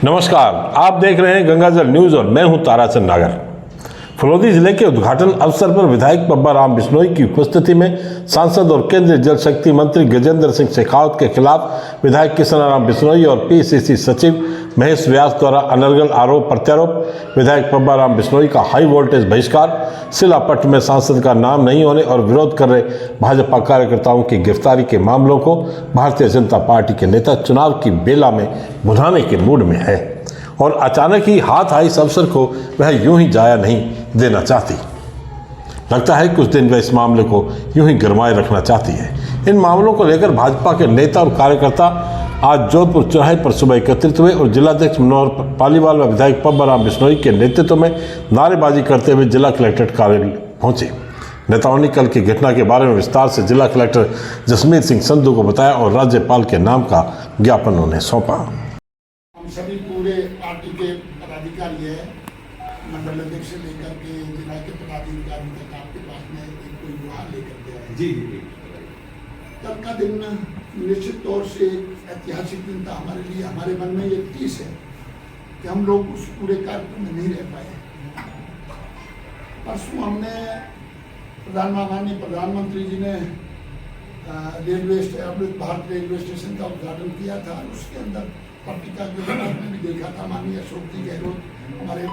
नमस्कार, आप देख रहे हैं गंगाजल न्यूज और मैं हूं ताराचंद नागर। फलोदी जिले के उद्घाटन अवसर पर विधायक पब्बा राम बिश्नोई की उपस्थिति में सांसद और केंद्रीय जल शक्ति मंत्री गजेंद्र सिंह शेखावत के खिलाफ विधायक किशन राम बिश्नोई और पीसीसी सचिव महेश व्यास द्वारा अनर्गल आरोप प्रत्यारोप, विधायक पब्बा राम बिश्नोई का हाई वोल्टेज बहिष्कार, सिलापट्ट में सांसद का नाम नहीं होने और विरोध कर रहे भाजपा कार्यकर्ताओं की गिरफ्तारी के मामलों को भारतीय जनता पार्टी के नेता चुनाव की बेला में भुनाने के मूड में है और अचानक ही हाथ आई इस अवसर को वह यूं ही जाया नहीं देना चाहती। लगता है कुछ दिन वह इस मामले को यूं ही गरमाए रखना चाहती है। इन मामलों को लेकर भाजपा के नेता और कार्यकर्ता आज जोधपुर चौराहे पर सुबह एकत्रित हुए और जिलाध्यक्ष मनोहर पालीवाल व विधायक पब्बा राम बिश्नोई के नेतृत्व में नारेबाजी करते हुए जिला कलेक्ट्रेट कार्यालय पहुंचे। नेताओं ने कल की घटना के बारे में विस्तार से जिला कलेक्टर जसमीत सिंह संधू को बताया और राज्यपाल के नाम का ज्ञापन उन्हें सौंपा। हम सभी पूरे पार्टी के पदाधिकारी है, मंडल अध्यक्ष से लेकर के जिला के पदाधिकारी तक आपके पास में एक कोई गुहार लेकर के आए। जी। कल का दिन निश्चित तौर से ऐतिहासिक दिन था हमारे लिए। हमारे मन में ये टीस है कि हम लोग उस पूरे कार्यक्रम में नहीं रह पाए। परसों हमने माननीय प्रधानमंत्री जी ने अमृत भारत रेलवे स्टेशन का उद्घाटन किया था। उसके अंदर पत्रिका के में भी देखा था माननीय अशोक जी गहलोत हमारे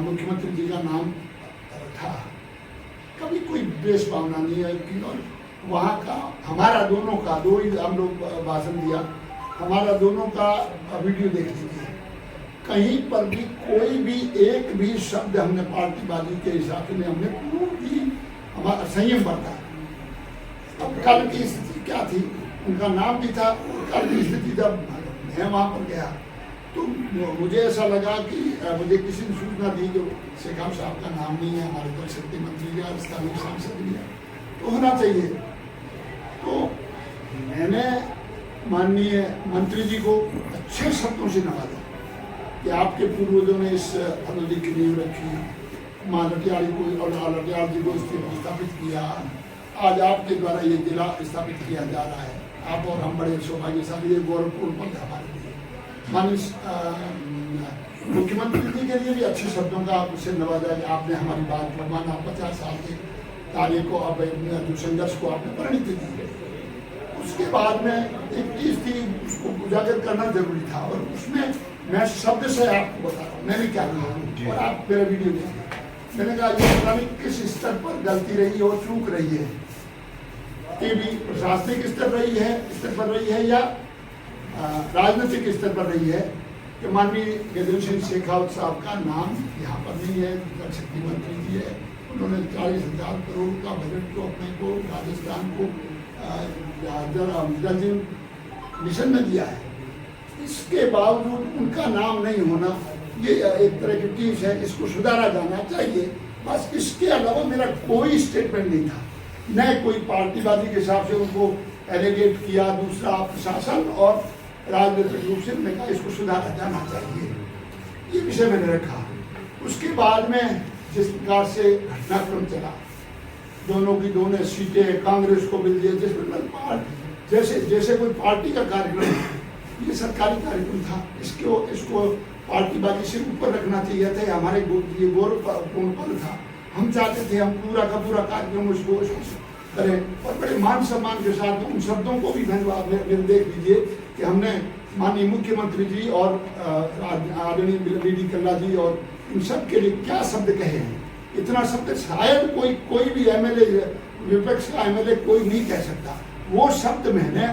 मुख्यमंत्री जी का नाम था। कभी कोई द्वेष भावना नहीं है कि और वहाँ का हमारा दोनों का दो ही हम लोग भाषण दिया, हमारा दोनों का वीडियो देख लीजिए। कहीं पर भी कोई भी एक भी शब्द हमने पार्टीबाजी के हिसाब से हमने पूरी हमारा संयम बरता। अब कल की स्थिति क्या थी, उनका नाम भी था। कल की स्थिति जब मैं वहाँ पर गया तो मुझे ऐसा लगा कि मुझे किसी ने सूचना दी कि शेखावत साहब का नाम नहीं है, हमारे जल शक्ति मंत्री या स्थानीय सांसद भी है तो होना चाहिए। तो मैंने माननीय मंत्री जी को अच्छे शब्दों से नवाजा कि आपके पूर्वजों ने इस फलोदी की नींव रखी, माँ लटियाली को और लटियाल जी को स्थापित किया। आज आपके द्वारा ये जिला स्थापित किया जा रहा है। आप और हम बड़े सौभाग्यशाली, ये गौरवपूर्ण पद है हमारे लिए। माननीय मुख्यमंत्री जी के लिए भी अच्छे शब्दों का आपसे नवाजा कि आपने हमारी बात माना। 50 साल के कार्य को अब संघर्ष को आपने परिणति दी। उसके बाद में एक चीज थी, उसको उजागर करना जरूरी था और उसमें मैं शब्द से आपको बता रहा हूँ मैंने क्या कहा और आप मेरा वीडियो देखिए। मैंने कहा ये पता नहीं किस स्तर पर गलती रही और चूक रही है कि भी प्रशासनिक स्तर पर रही है या राजनीतिक स्तर पर रही है कि माननीय गजेंद्र सिंह शेखावत साहब का नाम यहाँ पर नहीं है। जल शक्ति मंत्री जी है, उन्होंने 40,000 करोड़ का बजट को अपने को राजस्थान को जल जीवन मिशन में दिया है। इसके बावजूद उनका नाम नहीं होना ये एक तरह की चीज है, इसको सुधारा जाना चाहिए। बस इसके अलावा मेरा कोई स्टेटमेंट नहीं था, न कोई पार्टीबाजी के हिसाब से उनको एलिगेट किया। दूसरा प्रशासन और राजनीतिक रूप से मैंने कहा इसको सुधारा जाना चाहिए, ये विषय मैंने रखा। उसके बाद में जिस प्रकार से घटनाक्रम चला, दोनों की दोनों सीटें कांग्रेस को मिल गई, जिसमें जैसे कोई पार्टी का कार्यक्रम, ये सरकारी कार्यक्रम था, इसको पार्टीबाजी से ऊपर रखना चाहिए था। हमारे ये गौरवपूर्ण पद था। हम चाहते थे हम पूरा का पूरा कार्यक्रम उसको करें और बड़े मान सम्मान के साथ। उन शब्दों को भी धन्यवाद देख लीजिए कि हमने माननीय मुख्यमंत्री जी और आदरणीय बीडी कल्ला जी और इन सब के लिए क्या शब्द कहे हैं। इतना शब्द शायद कोई भी एमएलए, विपक्ष का एमएलए कोई नहीं कह सकता। वो शब्द मैंने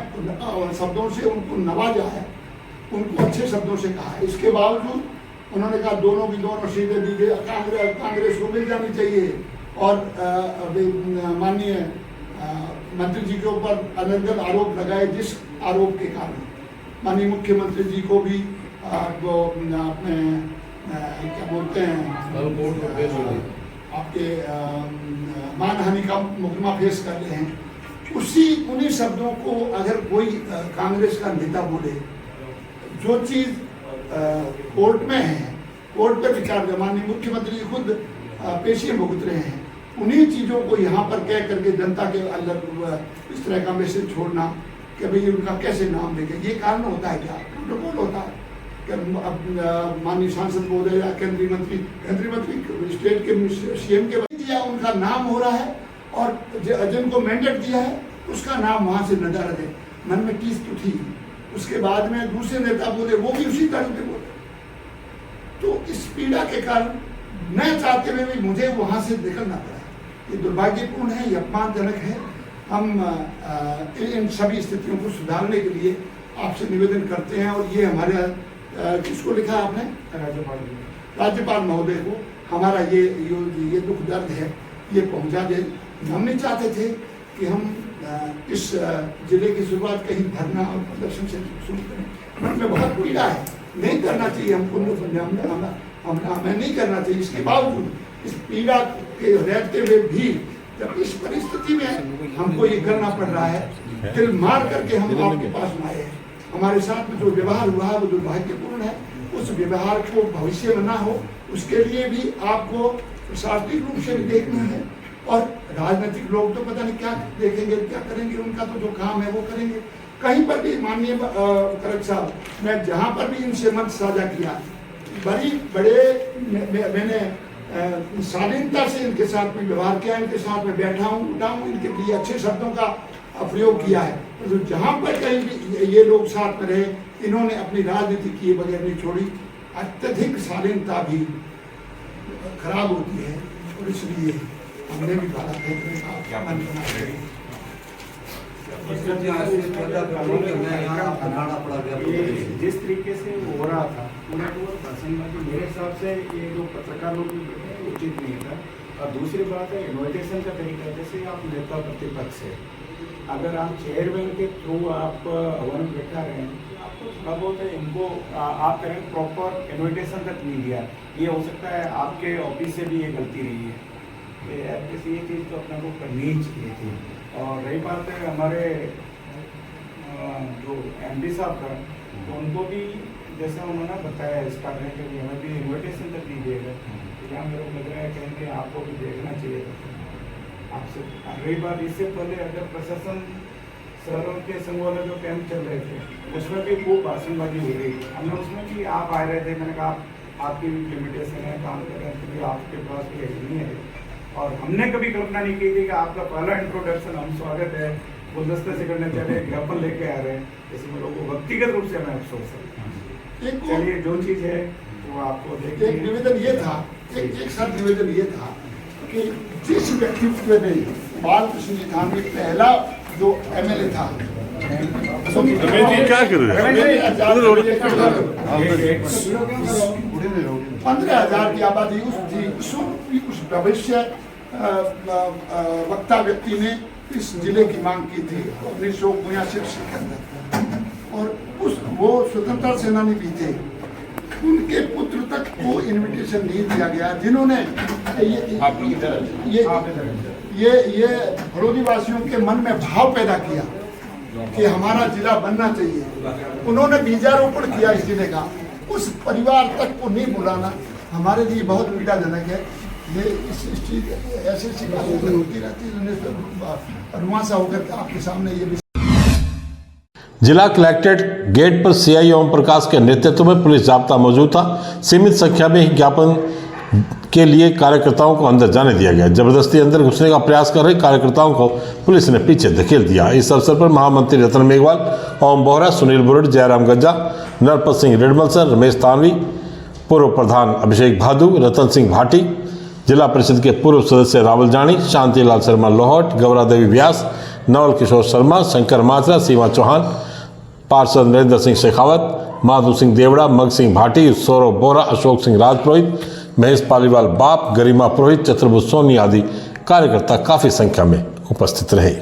शब्दों से उनको नवाजा है, उनको अच्छे शब्दों से कहा है। इसके बावजूद उन्होंने कहा दोनों की दोनों सीटें दी गई, कांग्रेस को मिल जानी चाहिए और माननीय मंत्री जी के ऊपर अनर्गल आरोप लगाए, जिस आरोप के कारण माननीय मुख्यमंत्री जी को भी अपने क्या बोलते हैं आपके मानहानि का मुकदमा फेस कर रहे हैं। उन्हीं शब्दों को अगर कोई कांग्रेस का नेता बोले, जो चीज कोर्ट में है, कोर्ट पर विचार कर, माननीय मुख्यमंत्री जी खुद पेशी भुगत रहे हैं, उन्हीं चीजों को यहाँ पर कह करके जनता के अंदर इस तरह का मैसेज छोड़ना कि भाई उनका कैसे नाम लेंगे, ये कारण होता है क्या? प्रोटोकॉल होता है। माननीय सांसद महोदय या केंद्रीय मंत्री स्टेट के सीएम के दिया, उनका नाम हो रहा है और जिनको मैंडेट दिया है उसका नाम वहां से न रहे। मन में टीस तो थी। उसके बाद में दूसरे नेता बोले, वो भी उसी तरह के बोले। तो इस पीड़ा के कारण न चाहते हुए भी मुझे वहां से निकलना पड़ा। ये दुर्भाग्यपूर्ण है, ये अपमानजनक है। हम इन सभी स्थितियों को सुधारने के लिए आपसे निवेदन करते हैं और ये हमारे किसको लिखा आपने? राज्यपाल महोदय को हमारा ये दुख दर्द है ये पहुंचा दे। हम नहीं चाहते थे कि हम इस जिले की शुरुआत कहीं धरना और प्रदर्शन से शुरू करें। मन में बहुत पीड़ा है, नहीं करना चाहिए हमको, हमें नहीं करना चाहिए। इसके बावजूद इस पीड़ा के रहते हुए भी जब इस परिस्थिति में हमको ये करना पड़ रहा है, दिल मार करके हम आपके पास आए हैं। हमारे साथ में जो व्यवहार हुआ है वो दुर्भाग्यपूर्ण है। उस व्यवहार को भविष्य में ना हो उसके लिए भी आपको प्रशासनिक रूप से भी देखना है और राजनीतिक लोग तो पता नहीं क्या देखेंगे, क्या करेंगे। उनका तो जो काम है वो करेंगे। कहीं पर भी माननीय कलेक्टर साहब, मैं जहाँ पर भी इनसे मत साझा किया, मैंने शालीनता से इनके साथ में व्यवहार किया, इनके साथ में बैठा हूँ, उठा हूँ, इनके लिए अच्छे शब्दों का प्रयोग किया है। तो जहाँ पर कहीं भी ये लोग साथ में रहे, इन्होंने अपनी राजनीति किए बगैर नहीं छोड़ी। अत्यधिक शालीनता भी खराब होती है और इसलिए हमने भी भारत में क्या मन बना जिस तरीके से हो रहा था मेरे हिसाब से ये जो पत्रकार लोग उचित नहीं था। और दूसरी बात है इन्विटेशन का तरीका, जैसे आप नेता प्रतिपक्ष है, अगर आप चेयरमैन के थ्रू आप हवन बैठा रहे हैं, आपको थोड़ा बहुत है इनको आप करें प्रॉपर इन्विटेशन तक नहीं दिया। ये हो सकता है आपके ऑफिस से भी ये गलती रही है, किसी ये चीज़ तो अपने को करनी चाहिए थी। और रही बात है हमारे जो एमडी साहब का, तो उनको भी जैसा उन्होंने बताया स्टार्ट के लिए हमें भी इन्विटेशन तक नहीं दिएगा। तो यहाँ मेरे को लग रहा है कहीं कि आपको भी देखना चाहिए था आपसे। रही बात इससे पहले अगर प्रशासन शहरों के संघ वाले जो कैंप चल रहे थे उसमें भी खूब भाषणबाजी हो रही थी। हमने उसमें भी आप आ रहे थे, मैंने कहा आपकी भी लिमिटेशन है, काम कर रहे हैं, क्योंकि आपके पास कोई नहीं है। और हमने कभी कल्पना नहीं की थी कि आपका पहला इंट्रोडक्शन हम स्वागत है गुलदस्ते से करने चले, ज्ञापन लेके आ रहे हैं, इसमें लोगों को व्यक्तिगत रूप से हमें अफसोस है। चलिए जो चीज़ है वो आपको देखिए। एक निवेदन ये था, एक सब निवेदन ये था कि जिस व्यक्तित्व ने बालकृष्ण जी धामी पहला जो एमएलए था, क्या कर रहे हैं? 15,000 की आबादी उस भविष्य वक्ता व्यक्ति ने इस जिले की मांग की थी 1979 के अंदर। और वो स्वतंत्रता सेनानी भी थे, उनके पुत्र तक को इनविटेशन नहीं दिया गया, जिन्होंने ये हरोदी वासियों के मन में भाव पैदा किया कि हमारा जिला बनना चाहिए। उन्होंने बीजारोपण किया इस जिले का, उस परिवार तक को नहीं बुलाना हमारे लिए बहुत पीड़ाजनक है। ये इस चीज ऐसी बातें होती रहती है, रुआसा होकर आपके सामने ये जिला कलेक्ट्रेट गेट पर सीआई ओम प्रकाश के नेतृत्व में पुलिस जाब्ता मौजूद था। सीमित संख्या में ही ज्ञापन के लिए कार्यकर्ताओं को अंदर जाने दिया गया। जबरदस्ती अंदर घुसने का प्रयास कर रहे कार्यकर्ताओं को पुलिस ने पीछे धकेल दिया। इस अवसर पर महामंत्री रतन मेघवाल, ओम बोहरा, सुनील बुरड़, जयराम गज्जा, नरपत सिंह रिडमलसर, रमेश तानवी, पूर्व प्रधान अभिषेक भादु, रतन सिंह भाटी, जिला परिषद के पूर्व सदस्य रावल जानी, शांतिलाल शर्मा लोहट, गौरा देवी व्यास, नवल किशोर शर्मा, शंकर मात्रा, सीमा चौहान, पार्षद नरेंद्र सिंह शेखावत, माधु सिंह देवड़ा, मग सिंह भाटी, सौरभ बोरा, अशोक सिंह राजपुरोहित, महेश पालीवाल बाप, गरिमा पुरोहित, चतुर्भुज सोनी आदि कार्यकर्ता काफी संख्या में उपस्थित रहे।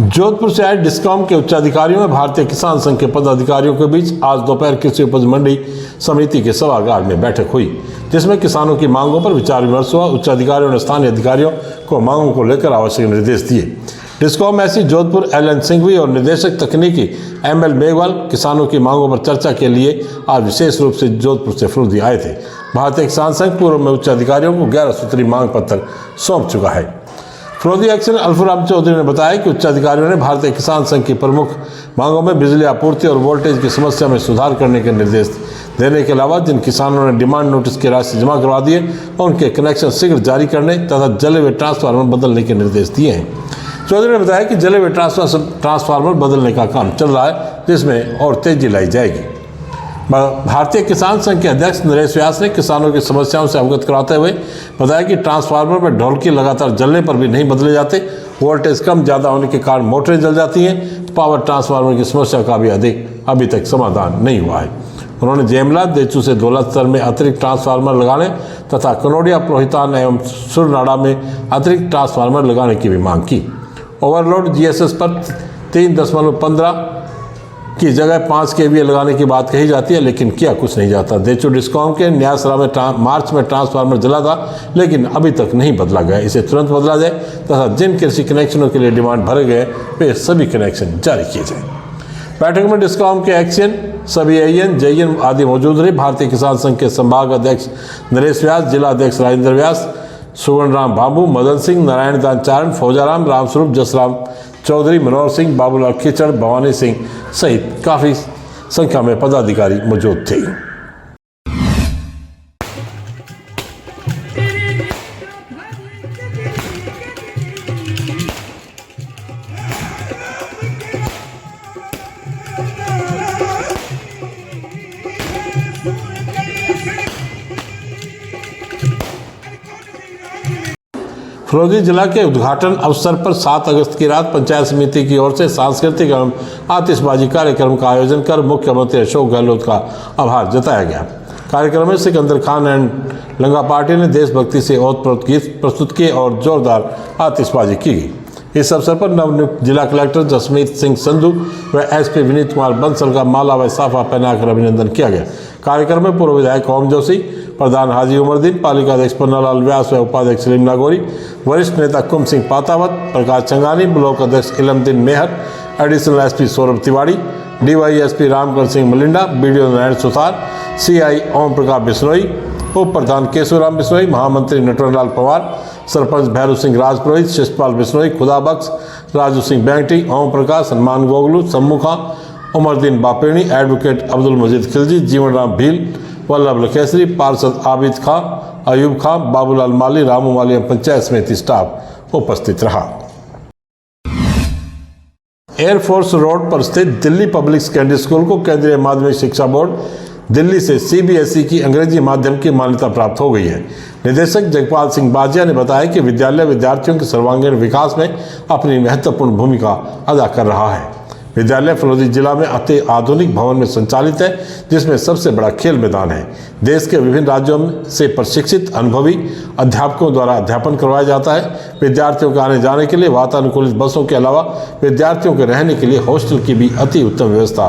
जोधपुर से आए डिस्कॉम के उच्चाधिकारियों में भारतीय किसान संघ के पदाधिकारियों के बीच आज दोपहर कृषि उपज मंडी समिति के सभागार में बैठक हुई, जिसमें किसानों की मांगों पर विचार विमर्श हुआ। उच्चाधिकारियों ने स्थानीय अधिकारियों को मांगों को लेकर आवश्यक निर्देश दिए। डिस्कॉम ऐसी जोधपुर एल.एन. सिंघवी और निदेशक तकनीकी एम.एल. मेघवाल किसानों की मांगों पर चर्चा के लिए आज विशेष रूप से जोधपुर से फुर्दी आए थे। भारतीय किसान संघ पूर्व में उच्च अधिकारियों को 11 सूत्री मांग पत्र सौंप चुका है। फिरोजी एक्शन अल्फाराम चौधरी ने बताया कि उच्च अधिकारियों ने भारतीय किसान संघ की प्रमुख मांगों में बिजली आपूर्ति और वोल्टेज की समस्या में सुधार करने के निर्देश देने के अलावा जिन किसानों ने डिमांड नोटिस की राशि जमा करवा दी है उनके कनेक्शन शीघ्र जारी करने तथा जले हुए ट्रांसफार्मर बदलने के निर्देश दिए हैं। चौधरी ने बताया कि जले हुए ट्रांसफार्मर बदलने का काम चल रहा है, जिसमें और तेजी लाई जाएगी। भारतीय किसान संघ के अध्यक्ष नरेश व्यास ने किसानों की समस्याओं से अवगत कराते हुए बताया कि ट्रांसफार्मर में ढोलकी लगातार जलने पर भी नहीं बदले जाते, वोल्टेज कम ज़्यादा होने के कारण मोटरें जल जाती हैं। पावर ट्रांसफार्मर की समस्या का भी अभी तक समाधान नहीं हुआ है। उन्होंने जेमला देचू से दौलतसर में अतिरिक्त ट्रांसफार्मर लगाने तथा कनौडिया प्रोहितान एवं सुरनाड़ा में अतिरिक्त ट्रांसफार्मर लगाने की भी मांग की। ओवरलोड जीएसएस पर 3.15 की जगह 5 kVA लगाने की बात कही जाती है, लेकिन किया कुछ नहीं जाता। देचू डिस्कॉम के न्यासरा में मार्च में ट्रांसफार्मर जला था, लेकिन अभी तक नहीं बदला गया। इसे तुरंत बदला जाए तथा जिन कृषि कनेक्शनों के लिए डिमांड भरे गए वे सभी कनेक्शन जारी किए जाए। बैठक में डिस्कॉम के एक्शन सभी एन जेएन आदि मौजूद रहे। भारतीय किसान संघ के संभाग अध्यक्ष नरेश व्यास, जिला अध्यक्ष राजेंद्र व्यास, सुगन राम बाबू, मदन सिंह, नारायण दान चारण, फौजाराम, रामस्वरूप, जसराम चौधरी, मनोहर सिंह, बाबूलाल खिचड़, भवानी सिंह सहित काफी संख्या में पदाधिकारी मौजूद थे। फिरोजी जिला के उद्घाटन अवसर पर 7 अगस्त की रात पंचायत समिति की ओर से सांस्कृतिक एवं आतिशबाजी कार्यक्रम का आयोजन कर मुख्यमंत्री अशोक गहलोत का आभार जताया गया। कार्यक्रम में Sikandar Khan and Langa party ने देशभक्ति से ओतप्रोत गीत प्रस्तुत किए और जोरदार आतिशबाजी की गई। इस अवसर पर नवनियुक्त जिला कलेक्टर जसमीत सिंह संधू व एसपी विनीत कुमार बंसल का माला व साफा पहनाकर अभिनंदन किया गया। कार्यक्रम में पूर्व विधायक ओम जोशी, प्रधान हाजी उमरदीन, पालिका अध्यक्ष पन्नालाल व्यास व उपाध्यक्ष सलीम नागौरी, वरिष्ठ नेता कुम सिंह पातावत, प्रकाश चंगानी, ब्लॉक अध्यक्ष Ilamdeen Mehar, additional SP Saurabh Tiwari, DYSP Ramkar Singh Malinda, BDO Narayan Suthar, CI Om Prakash Bishnoi, उप प्रधान केशवराम बिश्नोई, महामंत्री नटवरलाल पवार, सरपंच भैरू सिंह राजपुरोहित, शिषपाल बिश्नोई, खुदा बख्श, राजू सिंह बैंगटी, ओम प्रकाश, हनुमान गोगलू, सम्मुखा, उमरदीन बापेणी, एडवोकेट अब्दुल मजीद खिलजी, जीवन राम भील, वल्लभ लखेसरी, पार्षद आबिद खां, अयूब खां, बाबूलाल माली, रामू माली एवं पंचायत समिति स्टाफ उपस्थित रहा। एयरफोर्स रोड पर स्थित दिल्ली पब्लिक सेकेंडरी स्कूल को केंद्रीय माध्यमिक शिक्षा बोर्ड दिल्ली से सीबीएसई की अंग्रेजी माध्यम की मान्यता प्राप्त हो गई है। निदेशक जगपाल सिंह बाजिया ने बताया कि विद्यालय विद्यार्थियों के सर्वांगीण विकास में अपनी महत्वपूर्ण भूमिका अदा कर रहा है। विद्यालय फिरोजी जिला में अति आधुनिक भवन में संचालित है, जिसमें सबसे बड़ा खेल मैदान है। देश के विभिन्न राज्यों से प्रशिक्षित अनुभवी अध्यापकों द्वारा अध्यापन करवाया जाता है। विद्यार्थियों के आने जाने के लिए वातानुकूलित बसों के अलावा विद्यार्थियों के रहने के लिए हॉस्टल की भी अति उत्तम व्यवस्था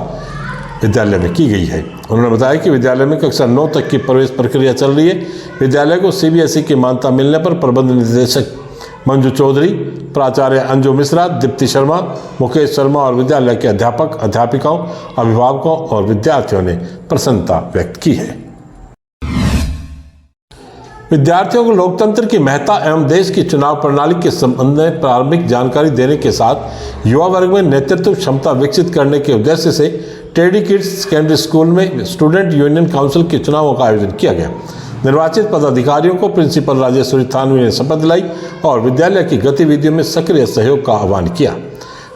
विद्यालय में की गई है। उन्होंने बताया कि विद्यालय में कक्षा 9 तक की प्रवेश प्रक्रिया चल रही है। विद्यालय को सीबीएसई की मान्यता मिलने पर प्रबंध निदेशक मंजू चौधरी, प्राचार्य अंजू मिश्रा, दीप्ति शर्मा, मुकेश शर्मा और विद्यालय के अध्यापक, अध्यापिकाओं, अभिभावकों और विद्यार्थियों ने प्रसन्नता व्यक्त की है। विद्यार्थियों को लोकतंत्र की महत्ता एवं देश की चुनाव प्रणाली के संबंध में प्रारंभिक जानकारी देने के साथ युवा वर्ग में नेतृत्व क्षमता विकसित करने के उद्देश्य से टेडी किड्स सेकेंडरी स्कूल में स्टूडेंट यूनियन काउंसिल के चुनावों का आयोजन किया गया। निर्वाचित पदाधिकारियों को प्रिंसिपल राजेश्वरी थानवी ने शपथ दिलाई और विद्यालय की गतिविधियों में सक्रिय सहयोग का आह्वान किया।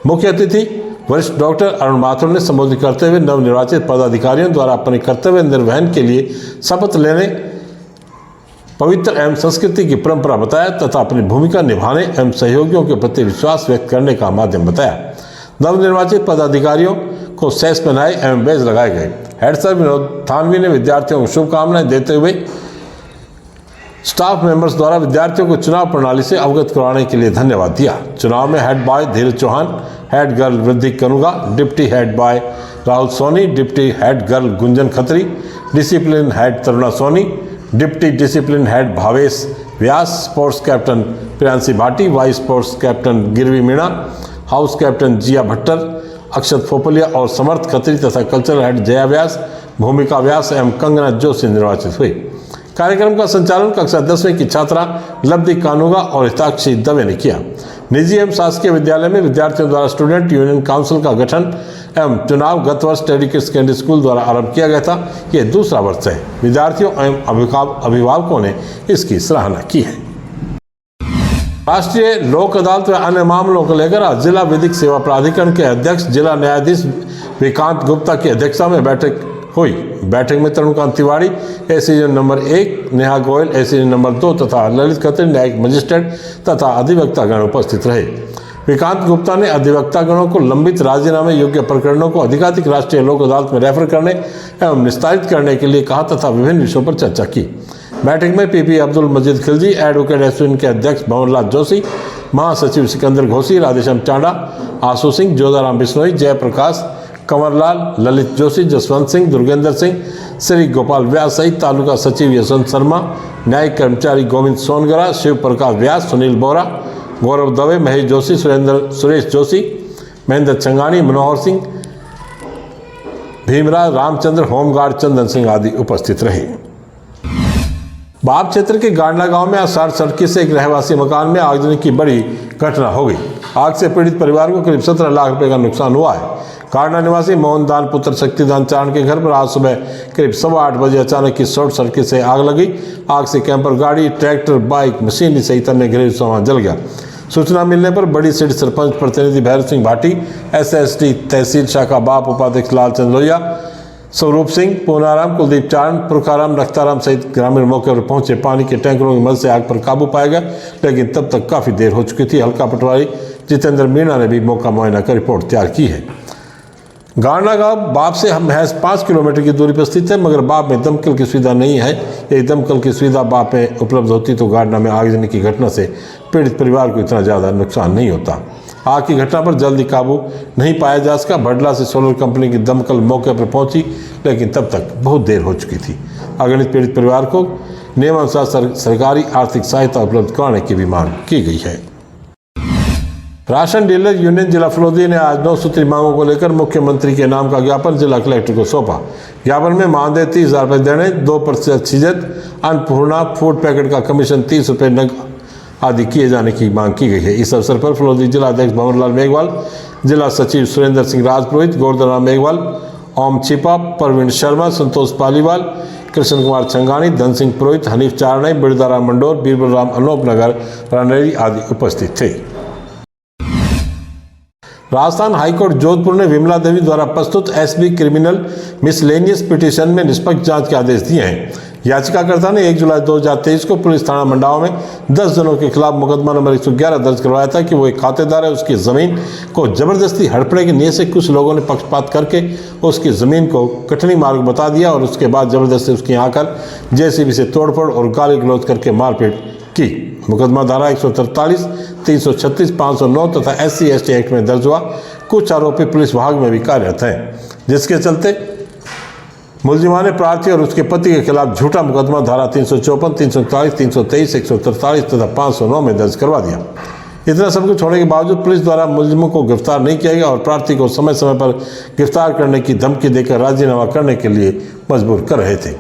मुख्य अतिथि वरिष्ठ डॉक्टर अरुण माथुर ने संबोधित करते हुए नवनिर्वाचित पदाधिकारियों द्वारा अपने कर्तव्य निर्वहन के लिए शपथ लेने, पवित्र एवं संस्कृति की परंपरा बताया तथा अपनी भूमिका निभाने एवं सहयोगियों के प्रति विश्वास व्यक्त करने का माध्यम बताया। नवनिर्वाचित पदाधिकारियों को सैस पहनाए एवं बैज लगाए गए। हेड सर विनोद थानवी ने विद्यार्थियों को शुभकामनाएं देते हुए स्टाफ मेंबर्स द्वारा विद्यार्थियों को चुनाव प्रणाली से अवगत करवाने के लिए धन्यवाद दिया। चुनाव में head boy Dhiraj Chauhan, head girl Vriddhi Kanuga, deputy head boy Rahul Soni, deputy head girl Gunjan Khatri, discipline head Taruna Soni, deputy discipline head Bhavesh Vyas, sports captain Priyanshi Bhati, vice sports captain Girvi Meena, house captain Jiya Bhattar, Akshat Phopliya और समर्थ खत्री तथा कल्चरल हेड जया व्यास, भूमिका व्यास एवं कंगना जोशी निर्वाचित हुई। कार्यक्रम का संचालन कक्षा 10वीं की छात्रा लब्धि कानूगा और हिताक्षी दवे ने किया। निजी एवं शासकीय विद्यालय में विद्यार्थियों द्वारा स्टूडेंट यूनियन काउंसिल का गठन एवं चुनाव गत वर्ष टेडी सेकेंडरी स्कूल द्वारा आरंभ किया गया था। यह दूसरा वर्ष है। विद्यार्थियों एवं अभिभावकों ने इसकी सराहना की है। राष्ट्रीय लोक अदालत व अन्य मामलों को लेकर आज जिला विधिक सेवा प्राधिकरण के अध्यक्ष जिला न्यायाधीश विकांत गुप्ता की अध्यक्षता में बैठक हुई। बैठक में Tarunkant Tiwari ACJ number 1, Neha Goyal ACJ number 2 तथा ललित खत्री न्यायिक मजिस्ट्रेट तथा अधिवक्तागण उपस्थित रहे। विकांत गुप्ता ने अधिवक्तागणों को लंबित राजीनामे योग्य प्रकरणों को अधिकाधिक राष्ट्रीय लोक अदालत में रेफर करने एवं निस्तारित करने के लिए कहा तथा विभिन्न विषयों पर चर्चा की। बैठक में पीपी अब्दुल मजीद खिलजी, एडवोकेट एसोसिएशन के अध्यक्ष भंवरलाल जोशी, महासचिव सिकंदर घोसी, राधेश्याम चांडा, आशु सिंह, जोधाराम बिश्नोई, जयप्रकाश, कंवरलाल, ललित जोशी, जसवंत सिंह, दुर्गेंद्र सिंह, श्री गोपाल व्यास सहित तालुका सचिव यशवंत शर्मा, न्यायिक कर्मचारी गोविंद सोनगरा, शिव प्रकाश व्यास, सुनील बोरा, गौरव दवे, महेश जोशी, सुरेश जोशी, महेंद्र चंगानी, मनोहर सिंह, भीमराज, रामचंद्र, होमगार्ड चंदन सिंह आदि उपस्थित रहे। बाप क्षेत्र के गांडला गांव में आज शॉर्ट सर्किट से एक रहवासी मकान में आगजनी की बड़ी घटना हो गई। आग से पीड़ित परिवार को करीब 17 लाख रुपए का नुकसान हुआ है। गांडला निवासी मोहन दान पुत्र शक्तिदान चारण के घर पर आज सुबह करीब 8:15 बजे अचानक की शॉर्ट सर्किट से आग लगी। आग से कैंपर गाड़ी, ट्रैक्टर, बाइक, मशीनरी सहित अन्य घरेलू सामान जल गया। सूचना मिलने पर बड़ी सीट सरपंच प्रतिनिधि भैरव सिंह भाटी, SST तहसील शाखा बाप उपाध्यक्ष लालचंद लोहिया, स्वरूप सिंह, पूनाराम, कुलदीप चारण, पुरखाराम, नख्ताराम सहित ग्रामीण मौके पर पहुंचे। पानी के टैंकरों की मदद से आग पर काबू पाया गया, लेकिन तब तक काफी देर हो चुकी थी। हल्का पटवारी जितेंद्र मीणा ने भी मौका मुआयना कर रिपोर्ट तैयार की है। गांडला गांव बाप से महज 5 किलोमीटर की दूरी पर स्थित है, मगर बाप में दमकल की सुविधा नहीं है। यदि दमकल की सुविधा बाप में उपलब्ध होती तो गांडला में आगजनी की घटना से पीड़ित परिवार को इतना ज़्यादा नुकसान नहीं होता। आग की घटना पर जल्दी काबू नहीं पाया जा सका। भडला से सोलर कंपनी की दमकल मौके पर पहुंची, लेकिन तब तक बहुत देर हो चुकी थी। अगणित पीड़ित परिवार को नियमानुसार सरकारी आर्थिक सहायता उपलब्ध कराने की भी मांग की गई है। राशन डीलर यूनियन जिला फलोदी ने आज 9 सूत्री मांगों को लेकर मुख्यमंत्री के नाम का ज्ञापन जिला कलेक्टर को सौंपा। ज्ञापन में मानदेय 30,000 रुपये देने, 2% छिजत, अन्नपूर्णा फूड पैकेट का कमीशन 30 रुपये नग आदि किए जाने की मांग की गई है। इस अवसर पर फलोदी जिला अध्यक्ष भंवरलाल मेघवाल, जिला सचिव सुरेंद्र सिंह राजपुरोहित, गोवर्धन मेघवाल, ओम छिपा, परवीन शर्मा, संतोष पालीवाल, कृष्ण कुमार छंगानी, धन सिंह पुरोहित, हनीफ चारणे, बिरदाराम मंडोर, बीरबलराम अनोपनगर, रणेरी आदि उपस्थित थे। राजस्थान हाईकोर्ट जोधपुर ने विमला देवी द्वारा प्रस्तुत SB क्रिमिनल मिसलेनियस पिटीशन में निष्पक्ष जांच के आदेश दिए हैं। याचिकाकर्ता ने 1 जुलाई 2023 को पुलिस थाना मंडावा में 10 जनों के खिलाफ मुकदमा नंबर 111 दर्ज करवाया था कि वो एक खातेदार है, उसकी जमीन को जबरदस्ती हड़पने की नीयत से कुछ लोगों ने पक्षपात करके उसकी जमीन को कटनी मार्ग बता दिया और उसके बाद जबरदस्ती उसकी यहाँ आकर JCB से तोड़फोड़ और गाली गलौज करके मारपीट की। मुकदमा धारा 143, 336, 509 तथा SC/ST एक्ट में दर्ज हुआ। कुछ आरोपी पुलिस विभाग में भी कार्यरत हैं, जिसके चलते मुलजिमा ने प्रार्थी और उसके पति के खिलाफ झूठा मुकदमा धारा 354, 341, 323, 143 तथा 509 में दर्ज करवा दिया। इतना सब कुछ होने के बावजूद पुलिस द्वारा मुलजिमों को गिरफ्तार नहीं किया गया और प्रार्थी को समय समय पर गिरफ्तार करने की धमकी देकर राजीनामा करने के लिए मजबूर कर रहे थे।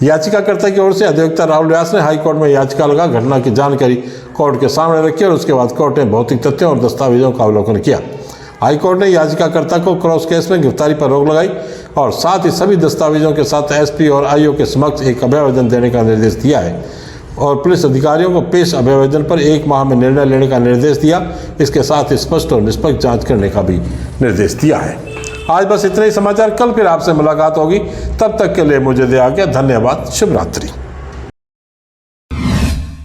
याचिकाकर्ता की ओर से अधिवक्ता राहुल व्यास ने हाईकोर्ट में याचिका लगा घटना की जानकारी कोर्ट के सामने रखी और उसके बाद कोर्ट ने भौतिक तथ्यों और दस्तावेजों का अवलोकन किया। हाईकोर्ट ने याचिकाकर्ता को क्रॉस केस में गिरफ्तारी पर रोक लगाई और साथ ही सभी दस्तावेजों के साथ SP और IO के समक्ष एक अभ्यावेदन देने का निर्देश दिया है और पुलिस अधिकारियों को पेश अभ्यावेदन पर 1 माह में निर्णय लेने का निर्देश दिया। इसके साथ ही स्पष्ट और निष्पक्ष जांच करने का भी निर्देश दिया है। आज बस इतने ही समाचार। कल फिर आपसे मुलाकात होगी, तब तक के लिए मुझे दे आज्ञा। धन्यवाद। शुभ रात्रि।